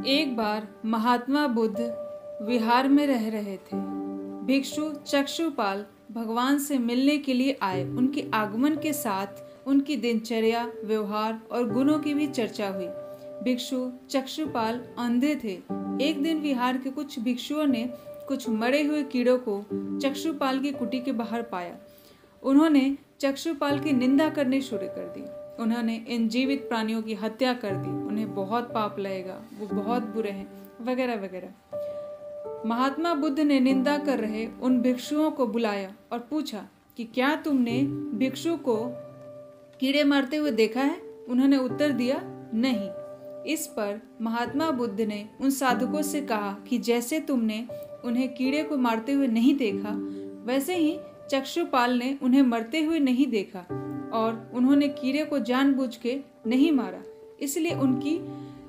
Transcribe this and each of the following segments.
एक बार महात्मा बुद्ध विहार में रह रहे थे। भिक्षु चक्षुपाल भगवान से मिलने के लिए आए। उनके आगमन के साथ उनकी दिनचर्या, व्यवहार और गुणों की भी चर्चा हुई। भिक्षु चक्षुपाल अंधे थे। एक दिन विहार के कुछ भिक्षुओं ने कुछ मरे हुए कीड़ों को चक्षुपाल की कुटी के बाहर पाया। उन्होंने चक्षुपाल की निंदा करनी शुरू कर दी। उन्होंने इन जीवित प्राणियों की हत्या कर दी, उन्हें बहुत पाप लगेगा, वो बहुत बुरे हैं, वगैरह वगैरह। महात्मा बुद्ध ने निंदा कर रहे उन भिक्षुओं को बुलाया और पूछा कि क्या तुमने भिक्षु को कीड़े मारते हुए देखा है? उन्होंने उत्तर दिया, नहीं। इस पर महात्मा बुद्ध ने उन साधुकों से कहा कि जैसे तुमने उन्हें कीड़े को मारते हुए नहीं देखा, वैसे ही चक्षुपाल ने उन्हें मरते हुए नहीं देखा और उन्होंने कीड़े को जानबूझ के नहीं मारा, इसलिए उनकी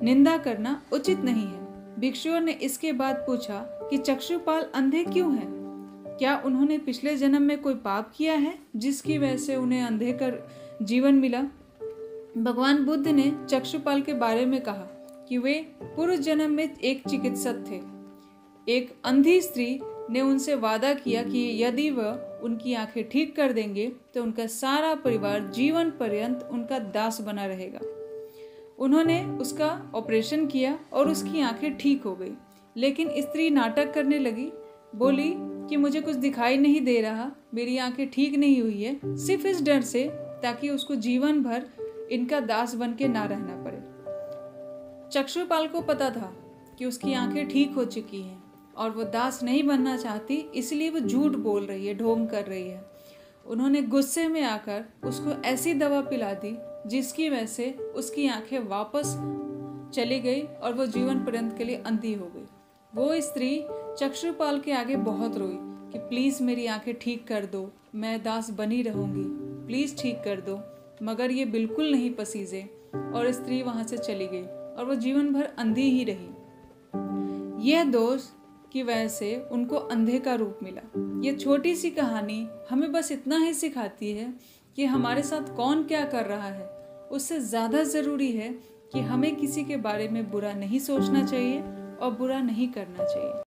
निंदा करना उचित नहीं है। भिक्षुओं ने इसके बाद पूछा कि चक्षुपाल अंधे क्यों हैं? क्या उन्होंने पिछले जन्म में कोई पाप किया है जिसकी वजह से उन्हें अंधे कर जीवन मिला? भगवान बुद्ध ने चक्षुपाल के बारे में कहा कि वे पूर्व जन्म में एक चिकित्सक थे। एक अंधी स्त्री ने उनसे वादा किया कि यदि वह उनकी आंखें ठीक कर देंगे तो उनका सारा परिवार जीवन पर्यंत उनका दास बना रहेगा। उन्होंने उसका ऑपरेशन किया और उसकी आंखें ठीक हो गई, लेकिन स्त्री नाटक करने लगी, बोली कि मुझे कुछ दिखाई नहीं दे रहा, मेरी आंखें ठीक नहीं हुई है, सिर्फ इस डर से ताकि उसको जीवन भर इनका दास बन के ना रहना पड़े। चक्षुपाल को पता था कि उसकी आंखें ठीक हो चुकी हैं और वो दास नहीं बनना चाहती, इसलिए वो झूठ बोल रही है, ढोंग कर रही है। उन्होंने गुस्से में आकर उसको ऐसी दवा पिला दी जिसकी वजह से उसकी आंखें वापस चली गई और वो जीवन पर्यंत के लिए अंधी हो गई। वो स्त्री चक्षुपाल के आगे बहुत रोई कि प्लीज मेरी आंखें ठीक कर दो, मैं दास बनी रहूंगी, प्लीज ठीक कर दो। मगर ये बिल्कुल नहीं पसीजे और स्त्री वहां से चली गई और वो जीवन भर अंधी ही रही। यह दोष की वजह से उनको अंधे का रूप मिला। ये छोटी सी कहानी हमें बस इतना ही सिखाती है कि हमारे साथ कौन क्या कर रहा है, उससे ज़्यादा ज़रूरी है कि हमें किसी के बारे में बुरा नहीं सोचना चाहिए और बुरा नहीं करना चाहिए।